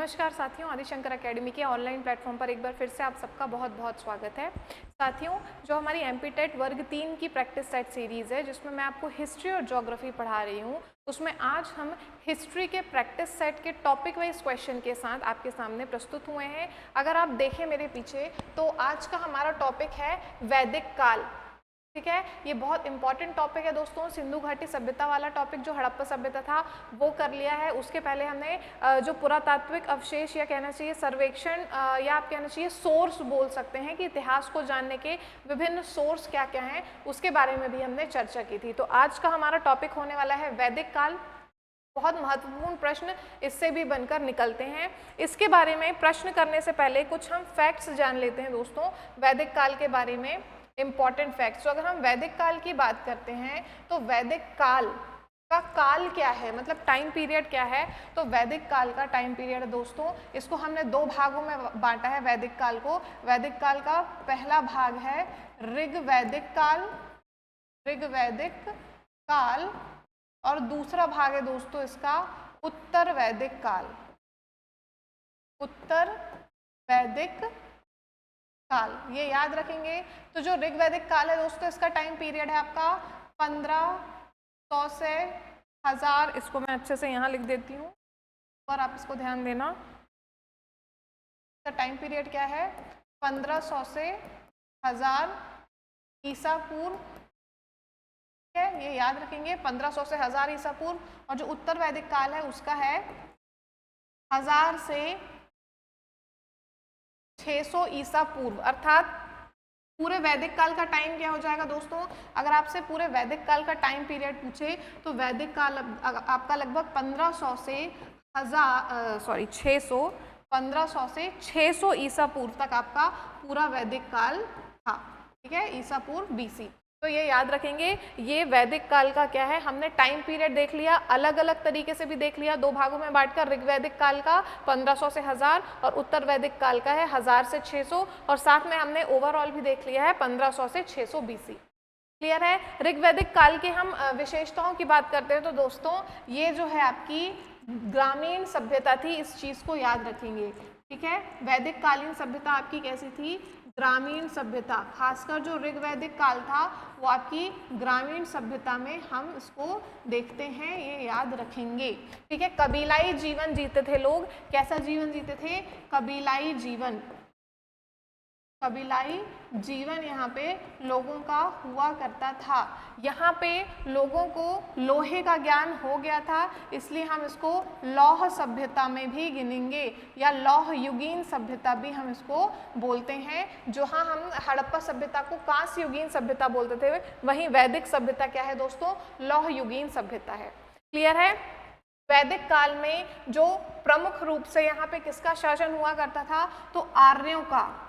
नमस्कार साथियों, आदिशंकर एकेडमी के ऑनलाइन प्लेटफॉर्म पर एक बार फिर से आप सबका बहुत बहुत स्वागत है। साथियों, जो हमारी एमपी-टेट वर्ग 3 की प्रैक्टिस सेट सीरीज़ है जिसमें मैं आपको हिस्ट्री और ज्योग्राफी पढ़ा रही हूँ, उसमें आज हम हिस्ट्री के प्रैक्टिस सेट के टॉपिक वाइज क्वेश्चन के साथ आपके सामने प्रस्तुत हुए हैं। अगर आप देखें मेरे पीछे तो आज का हमारा टॉपिक है वैदिक काल। ठीक है, ये बहुत इंपॉर्टेंट टॉपिक है दोस्तों। सिंधु घाटी सभ्यता वाला टॉपिक जो हड़प्पा सभ्यता था वो कर लिया है। उसके पहले हमने जो पुरातात्विक अवशेष या कहना चाहिए सर्वेक्षण या आप कहना चाहिए सोर्स बोल सकते हैं कि इतिहास को जानने के विभिन्न सोर्स क्या क्या हैं, उसके बारे में भी हमने चर्चा की थी। तो आज का हमारा टॉपिक होने वाला है वैदिक काल। बहुत महत्वपूर्ण प्रश्न इससे भी बनकर निकलते हैं। इसके बारे में प्रश्न करने से पहले कुछ हम फैक्ट्स जान लेते हैं दोस्तों वैदिक काल के बारे में। इम्पॉर्टेंट फैक्ट्स, तो अगर हम वैदिक काल की बात करते हैं तो वैदिक काल का काल क्या है, मतलब टाइम पीरियड क्या है। तो वैदिक काल का टाइम पीरियड दोस्तों, इसको हमने दो भागों में बांटा है वैदिक काल को। वैदिक काल का पहला भाग है ऋग्वैदिक काल, ऋग्वैदिक काल, और दूसरा भाग है दोस्तों इसका उत्तर वैदिक काल, उत्तर वैदिक काल। ये याद रखेंगे। तो जो ऋग्वैदिक काल है दोस्तों, इसका टाइम पीरियड है आपका 1500 से 1000। इसको मैं अच्छे से यहाँ लिख देती हूँ और आप इसको ध्यान देना। इसका टाइम पीरियड क्या है, 1500 से 1000 ईसा पूर्व। है, ये याद रखेंगे, 1500 से 1000 ईसा पूर्व। और जो उत्तर वैदिक काल है उसका है 1000 से 600 ईसा पूर्व। अर्थात पूरे वैदिक काल का टाइम क्या हो जाएगा दोस्तों, अगर आपसे पूरे वैदिक काल का टाइम पीरियड पूछे तो वैदिक काल आपका लगभग 1500 से 600 ईसा पूर्व तक आपका पूरा वैदिक काल था। ठीक है, ईसा पूर्व बीसी। तो ये याद रखेंगे, ये वैदिक काल का क्या है, हमने टाइम पीरियड देख लिया, अलग अलग तरीके से भी देख लिया, दो भागों में बांटकर। ऋग्वैदिक काल का 1500 से 1000 और उत्तर वैदिक काल का है 1000 से 600, और साथ में हमने ओवरऑल भी देख लिया है 1500 से 600 बीसी। क्लियर है। ऋग्वैदिक काल के हम विशेषताओं की बात करते हैं तो दोस्तों ये जो है आपकी ग्रामीण सभ्यता थी, इस चीज को याद रखेंगे। ठीक है, वैदिक कालीन सभ्यता आपकी कैसी थी, ग्रामीण सभ्यता। खासकर जो ऋग्वैदिक काल था वो आपकी ग्रामीण सभ्यता में हम इसको देखते हैं, ये याद रखेंगे। ठीक है, कबीलाई जीवन जीते थे लोग। कैसा जीवन जीते थे, कबीलाई जीवन। कबीलाई जीवन यहाँ पे लोगों का हुआ करता था। यहाँ पे लोगों को लोहे का ज्ञान हो गया था, इसलिए हम इसको लौह सभ्यता में भी गिनेंगे, या लौह युगीन सभ्यता भी हम इसको बोलते हैं। जो हाँ, हम हड़प्पा सभ्यता को कांस्य युगीन सभ्यता बोलते थे, वहीं वैदिक सभ्यता क्या है दोस्तों, लौह युगीन सभ्यता है। क्लियर है। वैदिक काल में जो प्रमुख रूप से यहाँ पे किसका शासन हुआ करता था, तो आर्यों का।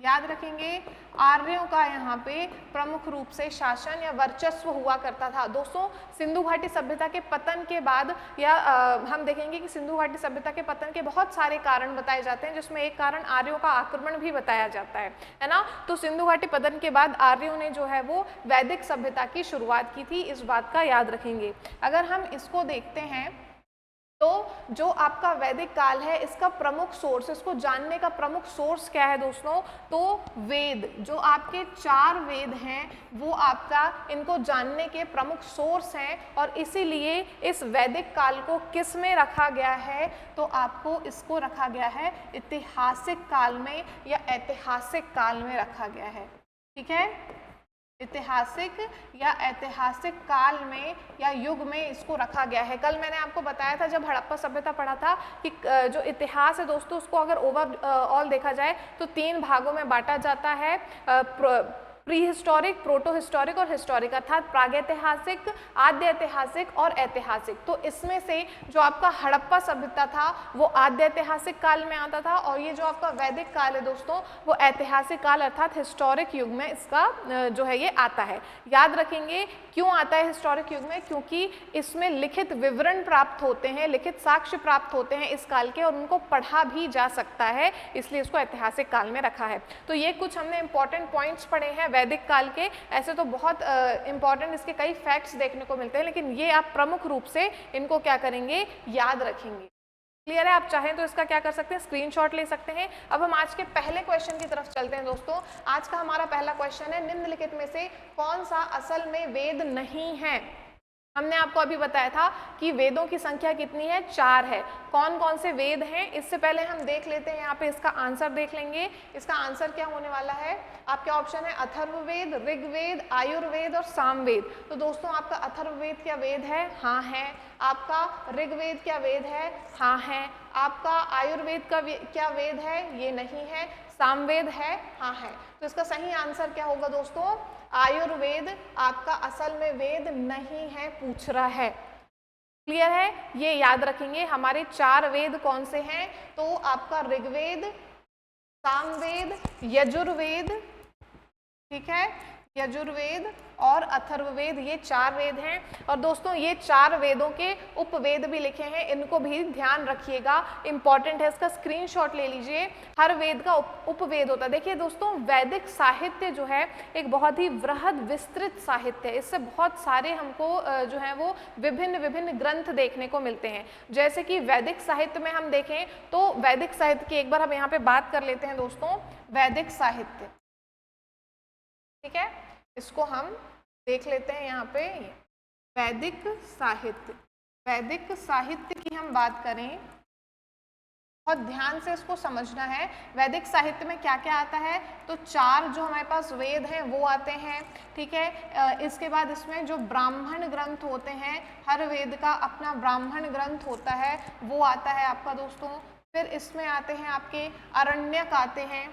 याद रखेंगे, आर्यों का यहाँ पे प्रमुख रूप से शासन या वर्चस्व हुआ करता था। दोस्तों सिंधु घाटी सभ्यता के पतन के बाद या हम देखेंगे कि सिंधु घाटी सभ्यता के पतन के बहुत सारे कारण बताए जाते हैं, जिसमें एक कारण आर्यों का आक्रमण भी बताया जाता है ना। तो सिंधु घाटी पतन के बाद आर्यों ने जो है वो वैदिक सभ्यता की शुरुआत की थी, इस बात का याद रखेंगे। अगर हम इसको देखते हैं तो जो आपका वैदिक काल है इसका प्रमुख सोर्स, इसको जानने का प्रमुख सोर्स क्या है दोस्तों, तो वेद। जो आपके 4 वेद हैं वो आपका इनको जानने के प्रमुख सोर्स हैं, और इसीलिए इस वैदिक काल को किस में रखा गया है, तो आपको इसको रखा गया है ऐतिहासिक काल में या ऐतिहासिक काल में रखा गया है। ठीक है, ऐतिहासिक या ऐतिहासिक काल में या युग में इसको रखा गया है। कल मैंने आपको बताया था जब हड़प्पा सभ्यता पढ़ा था कि जो इतिहास है दोस्तों उसको अगर ओवरऑल देखा जाए तो 3 भागों में बांटा जाता है, प्री हिस्टोरिक, प्रोटो हिस्टोरिक और हिस्टोरिक, अर्थात प्रागैतिहासिक, आद्य ऐतिहासिक और ऐतिहासिक। तो इसमें से जो आपका हड़प्पा सभ्यता था वो आद्य ऐतिहासिक काल में आता था, और ये जो आपका वैदिक काल है दोस्तों वो ऐतिहासिक काल अर्थात हिस्टोरिक युग में इसका जो है ये आता है। याद रखेंगे क्यों आता है हिस्टोरिक युग में, क्योंकि इसमें लिखित विवरण प्राप्त होते हैं, लिखित साक्ष्य प्राप्त होते हैं इस काल के, और उनको पढ़ा भी जा सकता है, इसलिए इसको ऐतिहासिक काल में रखा है। तो ये कुछ हमने इंपॉर्टेंट पॉइंट्स पढ़े हैं वैदिक काल के। ऐसे तो बहुत इंपॉर्टेंट इसके कई फैक्ट्स देखने को मिलते हैं, लेकिन ये आप प्रमुख रूप से इनको क्या करेंगे, याद रखेंगे। क्लियर है? आप चाहें तो इसका क्या कर सकते हैं, स्क्रीनशॉट ले सकते हैं। अब हम आज के पहले क्वेश्चन की तरफ चलते हैं दोस्तों। आज का हमारा पहला क्वेश्चन है, निम्नलिखित में से कौन सा असल में वेद नहीं है? हमने आपको अभी बताया था कि वेदों की संख्या कितनी है, 4 है। कौन कौन से वेद हैं, इससे पहले हम देख लेते हैं, यहाँ पे इसका आंसर देख लेंगे। इसका आंसर क्या होने वाला है, आपके ऑप्शन है अथर्ववेद, ऋग्वेद, आयुर्वेद और सामवेद। तो दोस्तों आपका अथर्ववेद क्या वेद है? हाँ है। आपका ऋग्वेद क्या वेद है? हाँ है। आपका आयुर्वेद का क्या वेद है? ये नहीं है। सामवेद है? हाँ है। तो इसका सही आंसर क्या होगा दोस्तों, आयुर्वेद आपका असल में वेद नहीं है, पूछ रहा है। क्लियर है? ये याद रखेंगे। हमारे 4 वेद कौन से हैं, तो आपका ऋग्वेद, सामवेद, यजुर्वेद, ठीक है, यजुर्वेद और अथर्ववेद, ये 4 वेद हैं। और दोस्तों ये 4 वेदों के उपवेद भी लिखे हैं, इनको भी ध्यान रखिएगा, इंपॉर्टेंट है, इसका स्क्रीनशॉट ले लीजिए। हर वेद का उपवेद होता है। देखिए दोस्तों, वैदिक साहित्य जो है एक बहुत ही वृहद विस्तृत साहित्य है। इससे बहुत सारे हमको जो है वो विभिन्न विभिन्न ग्रंथ देखने को मिलते हैं। जैसे कि वैदिक साहित्य में हम देखें तो वैदिक साहित्य की एक बार हम यहाँ पे बात कर लेते हैं दोस्तों। वैदिक साहित्य, ठीक है, इसको हम देख लेते हैं यहाँ पे। वैदिक साहित्य, वैदिक साहित्य की हम बात करें, बहुत ध्यान से इसको समझना है। वैदिक साहित्य में क्या क्या आता है, तो 4 जो हमारे पास वेद हैं वो आते हैं, ठीक है। इसके बाद इसमें जो ब्राह्मण ग्रंथ होते हैं, हर वेद का अपना ब्राह्मण ग्रंथ होता है, वो आता है आपका दोस्तों। फिर इसमें आते हैं आपके अरण्यक आते हैं,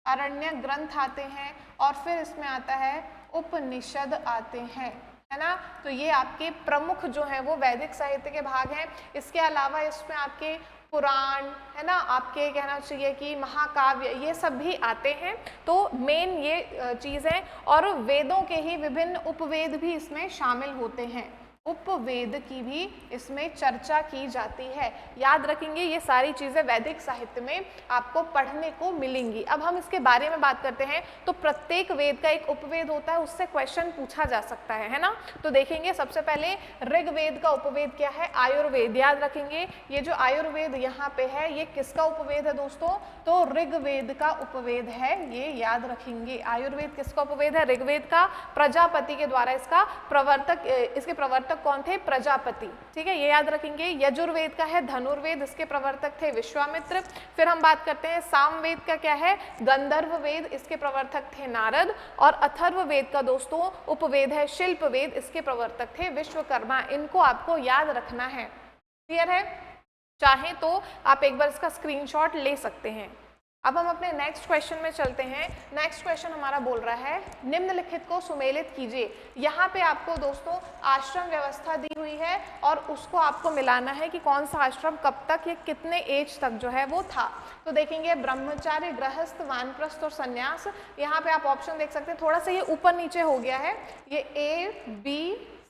अरण्यक ग्रंथ आते हैं, और फिर इसमें आता है उपनिषद आते हैं, है ना। तो ये आपके प्रमुख जो है वो वैदिक साहित्य के भाग हैं। इसके अलावा इसमें आपके पुराण, है ना, आपके कहना चाहिए कि महाकाव्य, ये सब भी आते हैं। तो मेन ये चीज़ है। और वेदों के ही विभिन्न उपवेद भी इसमें शामिल होते हैं, उपवेद की भी इसमें चर्चा की जाती है। याद रखेंगे, ये सारी चीज़ें वैदिक साहित्य में आपको पढ़ने को मिलेंगी। अब हम इसके बारे में बात करते हैं। तो प्रत्येक वेद का एक उपवेद होता है, उससे क्वेश्चन पूछा जा सकता है ना। तो देखेंगे सबसे पहले ऋग्वेद का उपवेद क्या है, आयुर्वेद। याद रखेंगे, ये जो आयुर्वेद यहाँ पे है ये किसका उपवेद है दोस्तों, तो ऋग्वेद का उपवेद है, ये याद रखेंगे। आयुर्वेद किसका उपवेद है, ऋग्वेद का। प्रजापति के द्वारा इसका प्रवर्तक, इसके प्रवर्तक कौन थे, प्रजापति, ठीक है, ये याद रखेंगे। यजुर्वेद का है धनुर्वेद, इसके प्रवर्तक थे विश्वामित्र। फिर हम बात करते हैं सामवेद का क्या है, गंधर्व वेद, इसके प्रवर्तक थे नारद। और अथर्ववेद का दोस्तों उपवेद है शिल्पवेद, इसके प्रवर्तक थे विश्वकर्मा। इनको आपको याद रखना है। क्लियर है? चाहे तो आप एक बार इसका स्क्रीनशॉट ले सकते हैं। अब हम अपने नेक्स्ट क्वेश्चन में चलते हैं। नेक्स्ट क्वेश्चन हमारा बोल रहा है, निम्नलिखित को सुमेलित कीजिए। यहाँ पे आपको दोस्तों आश्रम व्यवस्था दी हुई है और उसको आपको मिलाना है कि कौन सा आश्रम कब तक या कितने एज तक जो है वो था। तो देखेंगे ब्रह्मचार्य, गृहस्थ, वानप्रस्थ और संन्यास। यहाँ पे आप ऑप्शन देख सकते हैं, थोड़ा सा ये ऊपर नीचे हो गया है, ये A, B,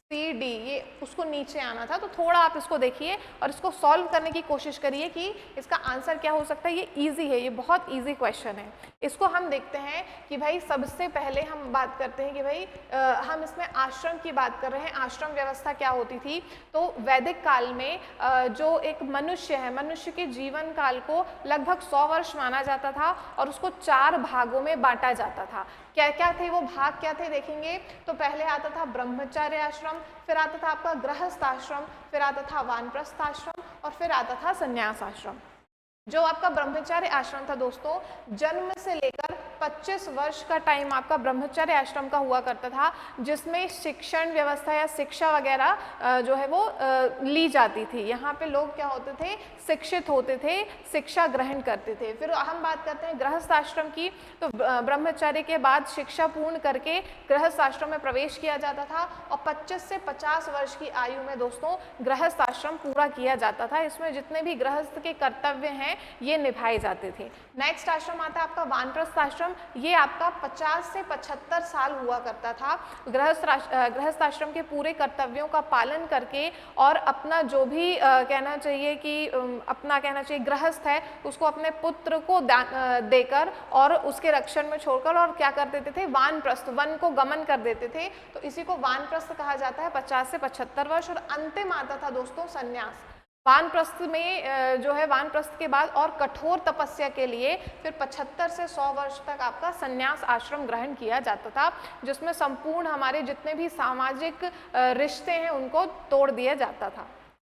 C, D, ये उसको नीचे आना था। तो थोड़ा आप इसको देखिए और इसको सॉल्व करने की कोशिश करिए कि इसका आंसर क्या हो सकता है। ये इजी है, ये बहुत इजी क्वेश्चन है। इसको हम देखते हैं कि भाई सबसे पहले हम बात करते हैं कि भाई हम इसमें आश्रम की बात कर रहे हैं। आश्रम व्यवस्था क्या होती थी, तो वैदिक काल में जो एक मनुष्य है, मनुष्य के जीवन काल को लगभग 100 वर्ष माना जाता था और उसको 4 भागों में बांटा जाता था। क्या क्या थे वो भाग, क्या थे देखेंगे। तो पहले आता था ब्रह्मचार्य आश्रम, फिर आता था आपका गृहस्थ आश्रम, फिर आता था वानप्रस्थ आश्रम और फिर आता था संन्यास आश्रम। जो आपका ब्रह्मचार्य आश्रम था दोस्तों, जन्म से लेकर 25 वर्ष का टाइम आपका ब्रह्मचार्य आश्रम का हुआ करता था, जिसमें शिक्षण व्यवस्था या शिक्षा वगैरह जो है वो ली जाती थी। यहाँ पे लोग क्या होते थे, शिक्षित होते थे, शिक्षा ग्रहण करते थे। फिर हम बात करते हैं गृहस्थ आश्रम की। तो ब्रह्मचार्य के बाद शिक्षा पूर्ण करके गृहस्थ आश्रम में प्रवेश किया जाता था और 25 से 50 वर्ष की आयु में दोस्तों गृहस्थ आश्रम पूरा किया जाता था। इसमें जितने भी गृहस्थ के कर्तव्य हैं ये निभाए जाते थे। नेक्स्ट आश्रम आता है आपका वानप्रस्थ आश्रम। ये आपका 50 से 75 साल हुआ करता था। गृहस्थ आश्रम के पूरे कर्तव्यों का पालन करके और अपना जो भी कहना चाहिए कि अपना कहना चाहिए गृहस्थ है उसको अपने पुत्र को देकर और उसके रक्षण में छोड़कर और क्या कर देते थे, वानप्रस्थ, वन को गमन कर देते थे। तो इसी को वानप्रस्थ कहा जाता है, 50 से 75 वर्ष। और अंतिम आता था दोस्तों संन्यास। वानप्रस्थ में जो है वानप्रस्थ के बाद और कठोर तपस्या के लिए फिर 75 से 100 वर्ष तक आपका संन्यास आश्रम ग्रहण किया जाता था, जिसमें संपूर्ण हमारे जितने भी सामाजिक रिश्ते हैं उनको तोड़ दिया जाता था।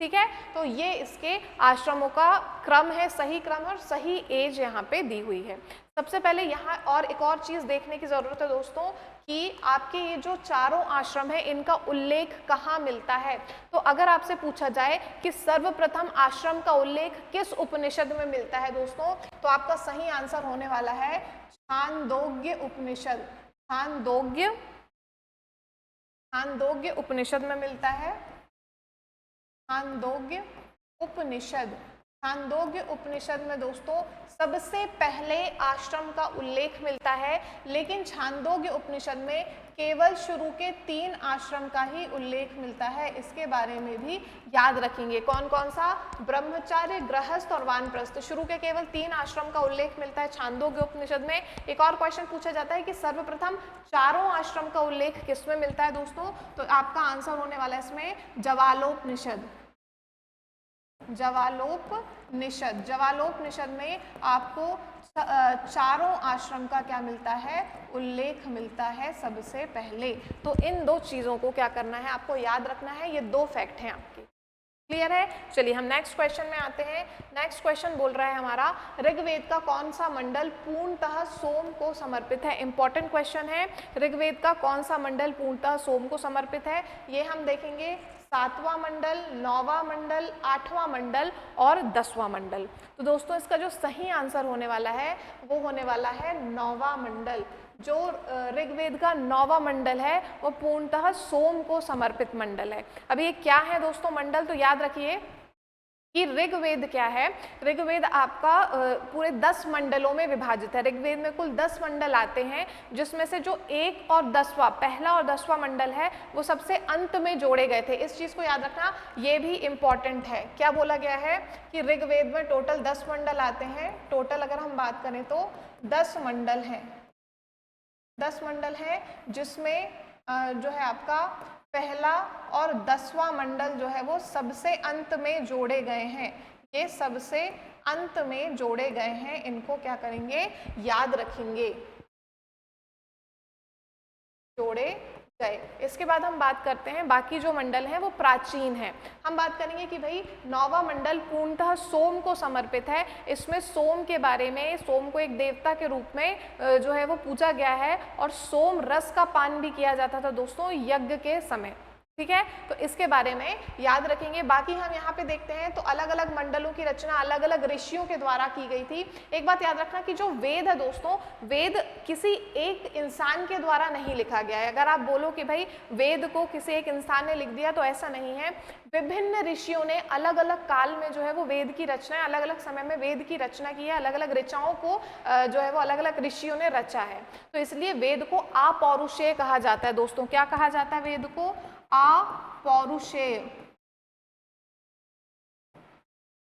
ठीक है, तो ये इसके आश्रमों का क्रम है, सही क्रम और सही एज यहाँ पे दी हुई है। सबसे पहले यहाँ और एक और चीज देखने की जरूरत है दोस्तों कि आपके ये जो चारों आश्रम है इनका उल्लेख कहाँ मिलता है। तो अगर आपसे पूछा जाए कि सर्वप्रथम आश्रम का उल्लेख किस उपनिषद में मिलता है दोस्तों, तो आपका सही आंसर होने वाला है छांदोग्य उपनिषद। छांदोग्य उपनिषद में मिलता है, छांदोग्य उपनिषद। छांदोग्य उपनिषद में दोस्तों सबसे पहले आश्रम का उल्लेख मिलता है, लेकिन छांदोग्य उपनिषद में केवल शुरू के 3 आश्रम का ही उल्लेख मिलता है। इसके बारे में भी याद रखेंगे। कौन कौन सा? ब्रह्मचार्य, गृहस्थ और वानप्रस्थ। शुरू के केवल 3 आश्रम का उल्लेख मिलता है छांदोग्य उपनिषद में। एक और क्वेश्चन पूछा जाता है कि सर्वप्रथम चारों आश्रम का उल्लेख किसमें मिलता है दोस्तों, तो आपका आंसर होने वाला है इसमें जवालोपनिषद। जवालोपनिषद। जवालोपनिषद में आपको चारों आश्रम का क्या मिलता है? उल्लेख मिलता है सबसे पहले। तो इन 2 चीजों को क्या करना है, आपको याद रखना है। ये 2 फैक्ट हैं आपके। क्लियर है? चलिए हम नेक्स्ट क्वेश्चन में आते हैं। नेक्स्ट क्वेश्चन बोल रहा है हमारा, ऋग्वेद का कौन सा मंडल पूर्णतः सोम को समर्पित है? इंपॉर्टेंट क्वेश्चन है। ऋग्वेद का कौन सा मंडल पूर्णतः सोम को समर्पित है? ये हम देखेंगे 7वां मंडल, 9वां मंडल, 8वां मंडल और 10वां मंडल। तो दोस्तों इसका जो सही आंसर होने वाला है वो होने वाला है 9वां मंडल। जो ऋग्वेद का 9वां मंडल है वो पूर्णतः सोम को समर्पित मंडल है। अब ये क्या है दोस्तों मंडल, तो याद रखिए कि ऋग्वेद क्या है। ऋग्वेद आपका पूरे 10 मंडलों में विभाजित है। ऋग्वेद में कुल 10 मंडल आते हैं, जिसमें से जो 1 और 10वां, पहला और 10वां मंडल है वो सबसे अंत में जोड़े गए थे। इस चीज को याद रखना, ये भी इंपॉर्टेंट है। क्या बोला गया है कि ऋग्वेद में टोटल 10 मंडल आते हैं। टोटल अगर हम बात करें तो 10 मंडल हैं। 10 मंडल है, जिसमें जो है आपका पहला और 10वां मंडल जो है वो सबसे अंत में जोड़े गए हैं। ये सबसे अंत में जोड़े गए हैं, इनको क्या करेंगे? याद रखेंगे, जोड़े गए। इसके बाद हम बात करते हैं बाकी जो मंडल हैं वो प्राचीन है। हम बात करेंगे कि भाई 9वां मंडल पूर्णतः सोम को समर्पित है। इसमें सोम के बारे में, सोम को एक देवता के रूप में जो है वो पूजा गया है और सोम रस का पान भी किया जाता था दोस्तों यज्ञ के समय। ठीक है, तो इसके बारे में याद रखेंगे। बाकी हम यहाँ पे देखते हैं तो अलग अलग मंडलों की रचना अलग अलग ऋषियों के द्वारा की गई थी। एक बात याद रखना कि जो वेद है दोस्तों, वेद किसी एक इंसान के द्वारा नहीं लिखा गया है। अगर आप बोलो कि भाई वेद को किसी एक इंसान ने लिख दिया, तो ऐसा नहीं है। विभिन्न ऋषियों ने अलग अलग काल में जो है वो वेद की रचना, अलग अलग समय में वेद की रचना की है। अलग अलग ऋचाओं को जो है वो अलग अलग ऋषियों ने रचा है। तो इसलिए वेद को अपौरुषेय कहा जाता है दोस्तों। क्या कहा जाता है वेद को? अपौरुषेय।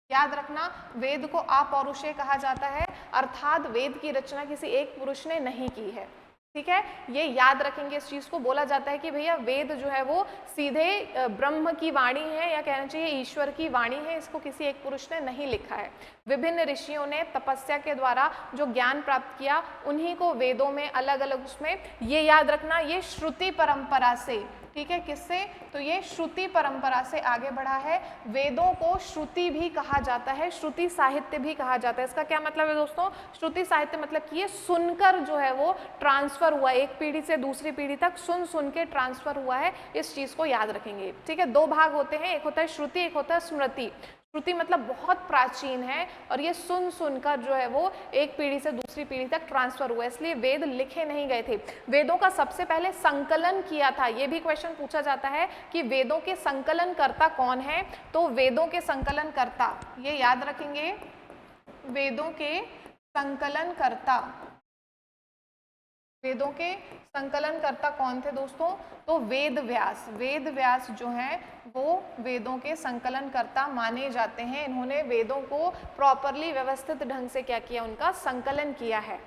याद रखना, वेद को अपौरुषेय कहा जाता है, अर्थात वेद की रचना किसी एक पुरुष ने नहीं की है। ठीक है, ये याद रखेंगे इस चीज को। बोला जाता है कि भैया वेद जो है वो सीधे ब्रह्म की वाणी है, या कहना चाहिए ईश्वर की वाणी है। इसको किसी एक पुरुष ने नहीं लिखा है। विभिन्न ऋषियों ने तपस्या के द्वारा जो ज्ञान प्राप्त किया, उन्हीं को वेदों में अलग अलग उसमें, ये याद रखना, ये श्रुति परंपरा से, ठीक है, किससे? तो ये श्रुति परंपरा से आगे बढ़ा है। वेदों को श्रुति भी कहा जाता है, श्रुति साहित्य भी कहा जाता है। इसका क्या मतलब है दोस्तों? श्रुति साहित्य मतलब कि ये सुनकर जो है वो ट्रांसफर हुआ, एक पीढ़ी से दूसरी पीढ़ी तक सुन सुन के ट्रांसफर हुआ है। इस चीज को याद रखेंगे। ठीक है, 2 भाग होते हैं, एक होता है श्रुति, एक होता है स्मृति। श्रुति मतलब बहुत प्राचीन है, और ये सुन सुनकर जो है वो एक पीढ़ी से दूसरी पीढ़ी तक ट्रांसफर हुआ, इसलिए वेद लिखे नहीं गए थे। वेदों का सबसे पहले संकलन किया था। ये भी क्वेश्चन पूछा जाता है कि वेदों के संकलनकर्ता कौन है? तो वेदों के संकलनकर्ता, ये याद रखेंगे, वेदों के संकलनकर्ता, वेदों के संकलनकर्ता कौन थे दोस्तों? तो वेद व्यास। वेद व्यास जो है वो वेदों के संकलनकर्ता माने जाते हैं। इन्होंने वेदों को प्रॉपरली व्यवस्थित ढंग से क्या किया? उनका संकलन किया है।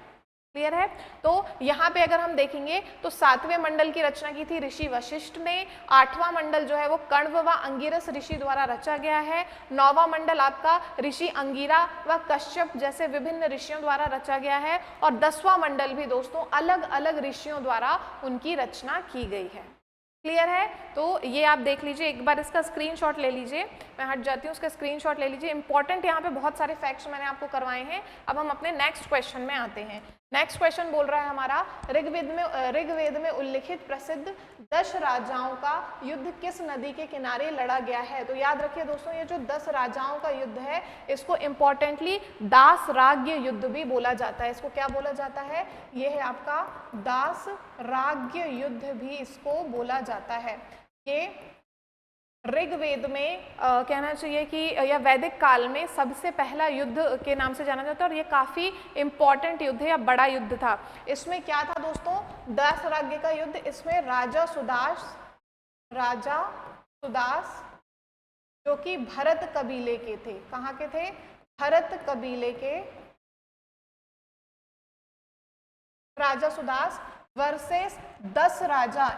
क्लियर है। तो यहाँ पे अगर हम देखेंगे तो 7वें मंडल की रचना की थी ऋषि वशिष्ठ ने, 8वां मंडल जो है वो कण्व व अंगिरस ऋषि द्वारा रचा गया है, 9वां मंडल आपका ऋषि अंगिरा व कश्यप जैसे विभिन्न ऋषियों द्वारा रचा गया है, और 10वां मंडल भी दोस्तों अलग अलग ऋषियों द्वारा उनकी रचना की गई है। क्लियर है। तो ये आप देख लीजिए, एक बार इसका स्क्रीनशॉट ले लीजिए, मैं हट जाती हूँ, उसका स्क्रीनशॉट ले लीजिए। इंपॉर्टेंट यहाँ पे बहुत सारे फैक्ट्स मैंने आपको करवाए हैं। अब हम अपने नेक्स्ट क्वेश्चन में आते हैं। नेक्स्ट क्वेश्चन बोल रहा है हमारा, ऋग्वेद में उल्लिखित प्रसिद्ध 10 राजाओं का युद्ध किस नदी के किनारे लड़ा गया है। तो याद रखिए दोस्तों, ये जो 10 राजाओं का युद्ध है इसको इंपॉर्टेंटली दास राज्य युद्ध भी बोला जाता है। इसको क्या बोला जाता है, ये है आपका दास राज्य युद्ध भी इसको बोला जाता है। ये ऋग्वेद में कहना चाहिए कि या वैदिक काल में सबसे पहला युद्ध के नाम से जाना जाता है, और ये काफ़ी इम्पॉर्टेंट युद्ध है या बड़ा युद्ध था। इसमें क्या था दोस्तों, दास राज्य का युद्ध। इसमें राजा सुदास जो कि भरत कबीले के थे, कहाँ के थे, भरत कबीले के राजा सुदास वर्सेस 10 राजा,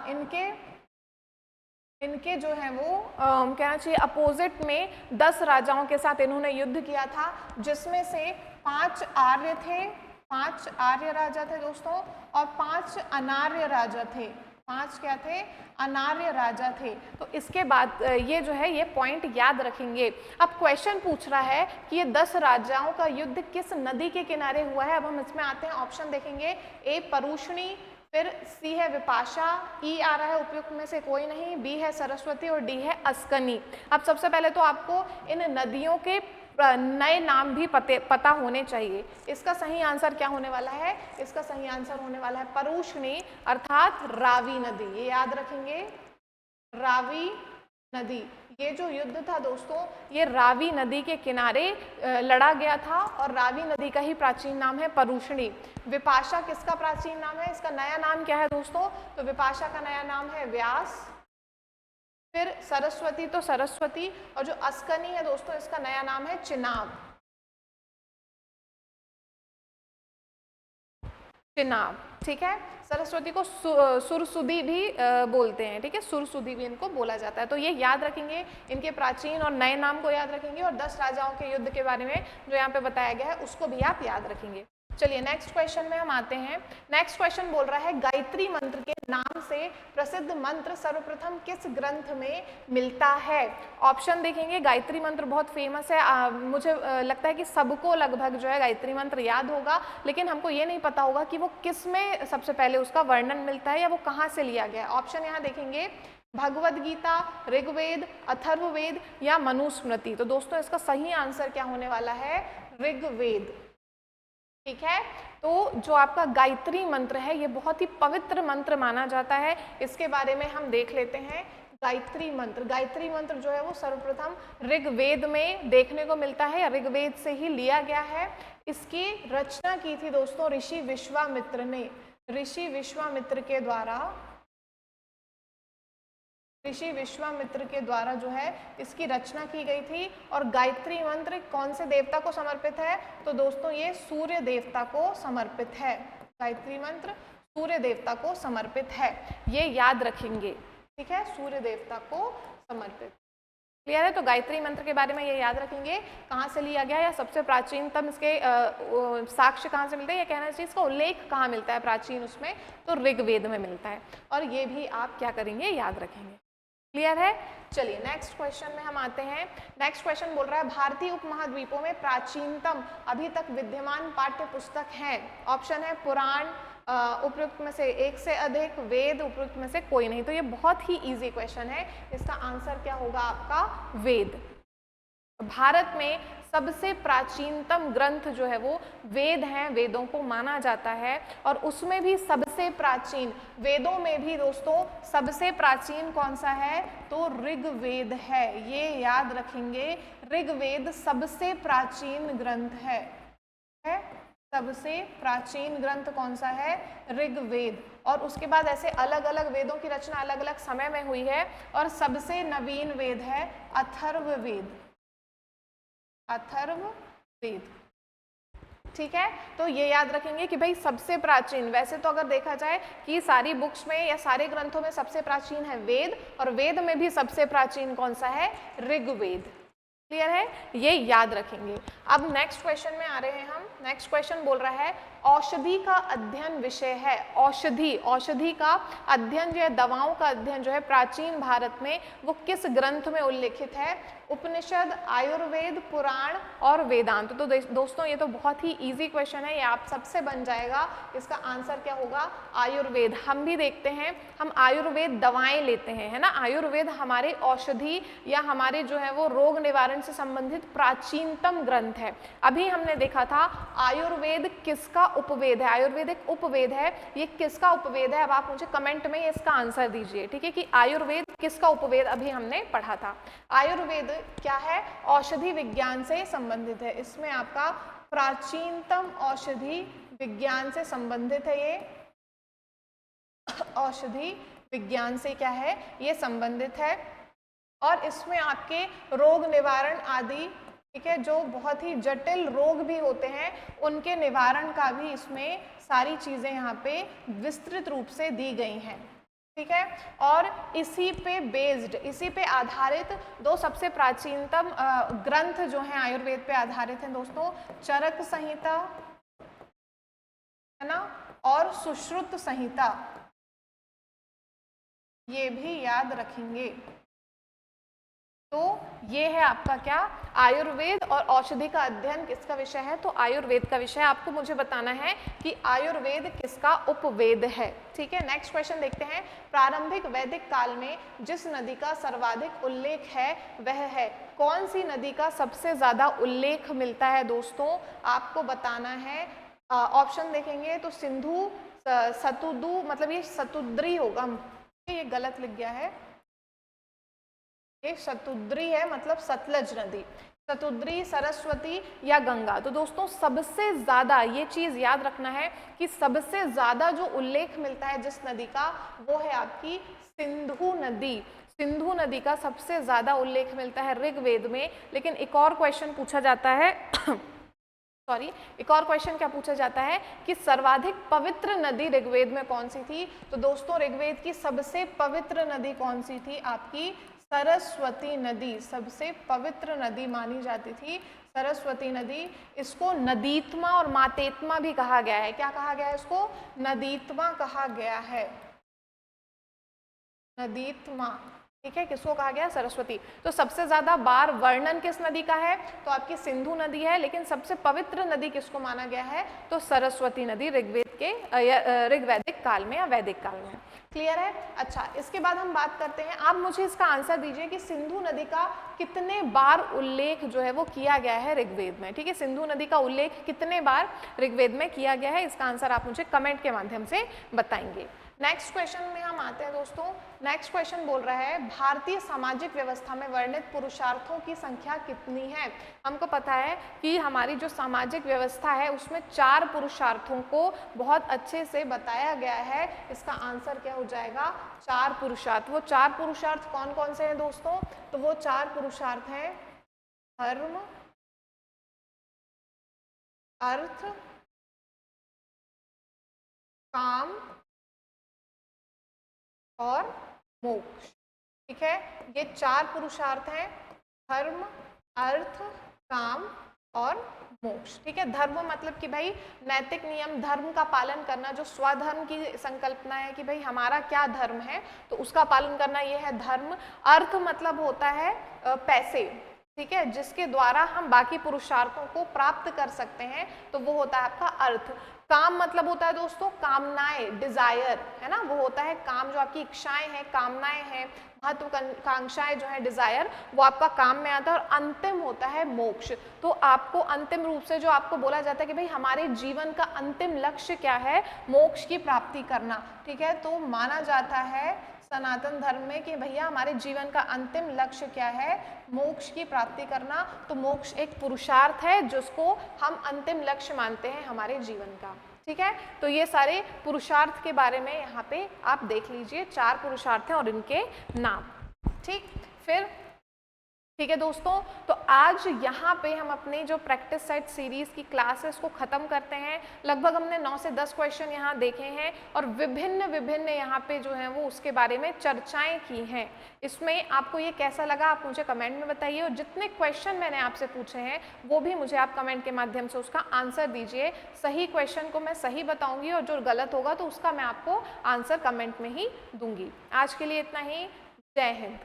इनके जो है वो कहना चाहिए अपोजिट में 10 राजाओं के साथ इन्होंने युद्ध किया था, जिसमें से 5 आर्य थे, 5 आर्य राजा थे दोस्तों, और 5 अनार्य राजा थे। 5 क्या थे, अनार्य राजा थे। तो इसके बाद ये जो है ये पॉइंट याद रखेंगे। अब क्वेश्चन पूछ रहा है कि ये 10 राजाओं का युद्ध किस नदी के किनारे हुआ है। अब हम इसमें आते हैं, ऑप्शन देखेंगे, ए परुष्णी, फिर सी है विपाशा, ई आ रहा है उपयुक्त में से कोई नहीं, बी है सरस्वती और डी है अस्कनी। अब सबसे पहले तो आपको इन नदियों के नए नाम भी पता होने चाहिए। इसका सही आंसर क्या होने वाला है, इसका सही आंसर होने वाला है परुष्णी अर्थात रावी नदी। ये याद रखेंगे, रावी नदी। ये जो युद्ध था दोस्तों ये रावी नदी के किनारे लड़ा गया था, और रावी नदी का ही प्राचीन नाम है परुष्णी। विपाशा किसका प्राचीन नाम है, इसका नया नाम क्या है दोस्तों, तो विपाशा का नया नाम है व्यास। फिर सरस्वती तो सरस्वती, और जो अस्कनी है दोस्तों इसका नया नाम है चिनाब। ठीक है। सरस्वती को सुरसुदी भी बोलते हैं, ठीक है, सुरसुदी भी इनको बोला जाता है। तो ये याद रखेंगे, इनके प्राचीन और नए नाम को याद रखेंगे, और 10 राजाओं के युद्ध के बारे में जो यहाँ पे बताया गया है उसको भी आप याद रखेंगे। चलिए नेक्स्ट क्वेश्चन में हम आते हैं। नेक्स्ट क्वेश्चन बोल रहा है, गायत्री मंत्र के नाम से प्रसिद्ध मंत्र सर्वप्रथम किस ग्रंथ में मिलता है। ऑप्शन देखेंगे, गायत्री मंत्र बहुत फेमस है, मुझे लगता है कि सबको लगभग जो है गायत्री मंत्र याद होगा, लेकिन हमको ये नहीं पता होगा कि वो किस में सबसे पहले उसका वर्णन मिलता है या वो कहाँ से लिया गया है। ऑप्शन यहाँ देखेंगे, भगवद गीता, ऋग्वेद, अथर्ववेद या मनुस्मृति। तो दोस्तों इसका सही आंसर क्या होने वाला है, ऋग्वेद। ठीक है। तो जो आपका गायत्री मंत्र है ये बहुत ही पवित्र मंत्र माना जाता है, इसके बारे में हम देख लेते हैं। गायत्री मंत्र जो है वो सर्वप्रथम ऋग्वेद में देखने को मिलता है, या ऋग्वेद से ही लिया गया है। इसकी रचना की थी दोस्तों ऋषि विश्वामित्र ने। ऋषि विश्वामित्र के द्वारा जो है इसकी रचना की गई थी। और गायत्री मंत्र कौन से देवता को समर्पित है, तो दोस्तों ये सूर्य देवता को समर्पित है। गायत्री मंत्र सूर्य देवता को समर्पित है, ये याद रखेंगे। ठीक है, सूर्य देवता को समर्पित। क्लियर है। तो गायत्री मंत्र के बारे में ये याद रखेंगे, कहाँ से लिया गया या सबसे प्राचीनतम इसके साक्ष्य कहाँ से मिलते हैं, ये कहना चाहिए इसका उल्लेख कहाँ मिलता है प्राचीन उसमें, तो ऋग्वेद में मिलता है। और ये भी आप क्या करेंगे, याद रखेंगे। क्लियर है। चलिए नेक्स्ट क्वेश्चन में हम आते हैं। नेक्स्ट क्वेश्चन बोल रहा है, भारतीय उपमहाद्वीपों में प्राचीनतम अभी तक विद्यमान पाठ्य पुस्तक है। ऑप्शन है पुराण, उपयुक्त में से एक से अधिक, वेद, उपयुक्त में से कोई नहीं। तो ये बहुत ही इजी क्वेश्चन है, इसका आंसर क्या होगा आपका, वेद। भारत में सबसे प्राचीनतम ग्रंथ जो है वो वेद हैं, वेदों को माना जाता है। और उसमें भी सबसे प्राचीन, वेदों में भी दोस्तों सबसे प्राचीन कौन सा है, तो ऋग्वेद है। ये याद रखेंगे, ऋग्वेद सबसे प्राचीन ग्रंथ है। सबसे प्राचीन ग्रंथ कौन सा है, ऋग्वेद। और उसके बाद ऐसे अलग अलग वेदों की रचना अलग अलग समय में हुई है, और सबसे नवीन वेद है अथर्ववेद। ठीक है, तो ये याद रखेंगे कि भाई सबसे प्राचीन, वैसे तो अगर देखा जाए कि सारी बुक्स में या सारे ग्रंथों में सबसे प्राचीन है वेद, और वेद में भी सबसे प्राचीन कौन सा है? ऋग्वेद। क्लियर है, ये याद रखेंगे। अब नेक्स्ट क्वेश्चन में आ रहे हैं हम। नेक्स्ट क्वेश्चन बोल रहा है औषधि का अध्ययन विषय है। औषधि, औषधि का अध्ययन जो है, दवाओं का अध्ययन जो है प्राचीन भारत में वो किस ग्रंथ में उल्लेखित है? उपनिषद, आयुर्वेद, पुराण और वेदांत। तो दोस्तों ये तो बहुत ही इजी क्वेश्चन है, ये आप सबसे बन जाएगा। इसका आंसर क्या होगा? आयुर्वेद। हम भी देखते हैं, हम आयुर्वेद दवाएं लेते हैं, है ना। आयुर्वेद हमारे औषधि या हमारे जो है वो रोग निवारण से संबंधित प्राचीनतम ग्रंथ है। अभी हमने देखा था आयुर्वेद किसका उपवेद है। आयुर्वेद एक उपवेद है, ये किसका उपवेद है? अब आप मुझे कमेंट में इसका आंसर दीजिए, ठीक है, कि आयुर्वेद किसका उपवेद अभी हमने पढ़ा था। आयुर्वेद क्या है? औषधि विज्ञान से संबंधित है। इसमें आपका प्राचीनतम औषधि विज्ञान से संबंधित है। ये औषधि विज्ञान से क्या है? ये संबंधित है, और इसमें आपके रोग निवारण आदि, ठीक है, जो बहुत ही जटिल रोग भी होते हैं उनके निवारण का भी इसमें सारी चीजें यहाँ पे विस्तृत रूप से दी गई हैं, ठीक है। और इसी पे बेस्ड, इसी पे आधारित दो सबसे प्राचीनतम ग्रंथ जो हैं आयुर्वेद पे आधारित हैं दोस्तों, चरक संहिता, है ना, और सुश्रुत संहिता, ये भी याद रखेंगे। तो ये है आपका क्या? आयुर्वेद। और औषधि का अध्ययन किसका विषय है? तो आयुर्वेद का विषय। आपको मुझे बताना है कि आयुर्वेद किसका उपवेद है, ठीक है। नेक्स्ट क्वेश्चन देखते हैं। प्रारंभिक वैदिक काल में जिस नदी का सर्वाधिक उल्लेख है वह है? कौन सी नदी का सबसे ज्यादा उल्लेख मिलता है दोस्तों? आपको बताना है। ऑप्शन देखेंगे तो सिंधु, सतुदु, मतलब ये सतुद्री होगा, ये गलत लिख गया है, ये शतुद्री है, मतलब सतलज नदी, शतुद्री, सरस्वती या गंगा। तो दोस्तों सबसे ज्यादा ये चीज याद रखना है कि सबसे ज्यादा जो उल्लेख मिलता है जिस नदी का, वो है आपकी सिंधु नदी। सिंधु नदी का सबसे ज्यादा उल्लेख मिलता है ऋग्वेद में। लेकिन एक और क्वेश्चन पूछा जाता है सॉरी, एक और क्वेश्चन क्या पूछा जाता है कि सर्वाधिक पवित्र नदी ऋग्वेद में कौन सी थी? तो दोस्तों ऋग्वेद की सबसे पवित्र नदी कौन सी थी? आपकी सरस्वती नदी सबसे पवित्र नदी मानी जाती थी, सरस्वती नदी। इसको नदीत्मा और मातेत्मा भी कहा गया है। क्या कहा गया है इसको? नदीत्मा कहा गया है, नदीत्मा, ठीक है। किसको कहा गया? सरस्वती। तो सबसे ज्यादा बार वर्णन किस नदी का है? तो आपकी सिंधु नदी है। लेकिन सबसे पवित्र नदी किसको माना गया है? तो सरस्वती नदी ऋग्वेद के ऋग्वैदिक काल में या वैदिक काल में। क्लियर है? अच्छा, इसके बाद हम बात करते हैं। आप मुझे इसका आंसर दीजिए कि सिंधु नदी का कितने बार उल्लेख जो है वो किया गया है ऋग्वेद में, ठीक है। सिंधु नदी का उल्लेख कितने बार ऋग्वेद में किया गया है, इसका आंसर आप मुझे कमेंट के माध्यम से बताएंगे। नेक्स्ट क्वेश्चन में हम आते हैं दोस्तों। नेक्स्ट क्वेश्चन बोल रहा है भारतीय सामाजिक व्यवस्था में वर्णित पुरुषार्थों की संख्या कितनी है? हमको पता है कि हमारी जो सामाजिक व्यवस्था है उसमें 4 पुरुषार्थों को बहुत अच्छे से बताया गया है। इसका आंसर क्या हो जाएगा? 4 पुरुषार्थ। वो 4 पुरुषार्थ कौन कौन से हैं दोस्तों? तो वो 4 पुरुषार्थ हैं धर्म, अर्थ, काम और मोक्ष, ठीक है। ये 4 पुरुषार्थ हैं, धर्म, अर्थ, काम और मोक्ष, ठीक है। धर्म मतलब कि भाई नैतिक नियम, धर्म का पालन करना, जो स्वधर्म की संकल्पना है कि भाई हमारा क्या धर्म है तो उसका पालन करना, ये है धर्म। अर्थ मतलब होता है पैसे, ठीक है, जिसके द्वारा हम बाकी पुरुषार्थों को प्राप्त कर सकते हैं, तो वो होता है आपका अर्थ। काम मतलब होता है दोस्तों कामनाएं, डिजायर, है ना, वो होता है काम, जो आपकी इच्छाएं हैं, कामनाएं हैं, महत्वाकांक्षाएं जो है, डिजायर, वो आपका काम में आता है। और अंतिम होता है मोक्ष। तो आपको अंतिम रूप से जो आपको बोला जाता है कि भाई हमारे जीवन का अंतिम लक्ष्य क्या है? मोक्ष की प्राप्ति करना, ठीक है। तो माना जाता है सनातन धर्म में कि भैया हमारे जीवन का अंतिम लक्ष्य क्या है? मोक्ष की प्राप्ति करना। तो मोक्ष एक पुरुषार्थ है जिसको हम अंतिम लक्ष्य मानते हैं हमारे जीवन का, ठीक है। तो ये सारे पुरुषार्थ के बारे में यहाँ पे आप देख लीजिए, 4 पुरुषार्थ हैं और इनके नाम, ठीक। फिर ठीक है दोस्तों, तो आज यहाँ पे हम अपने जो प्रैक्टिस सेट सीरीज की क्लासेस को ख़त्म करते हैं। लगभग हमने 9 से 10 क्वेश्चन यहाँ देखे हैं और विभिन्न विभिन्न यहाँ पे जो हैं वो उसके बारे में चर्चाएं की हैं। इसमें आपको ये कैसा लगा आप मुझे कमेंट में बताइए, और जितने क्वेश्चन मैंने आपसे पूछे हैं वो भी मुझे आप कमेंट के माध्यम से उसका आंसर दीजिए। सही क्वेश्चन को मैं सही बताऊँगी और जो गलत होगा तो उसका मैं आपको आंसर कमेंट में ही दूँगी। आज के लिए इतना ही। जय हिंद।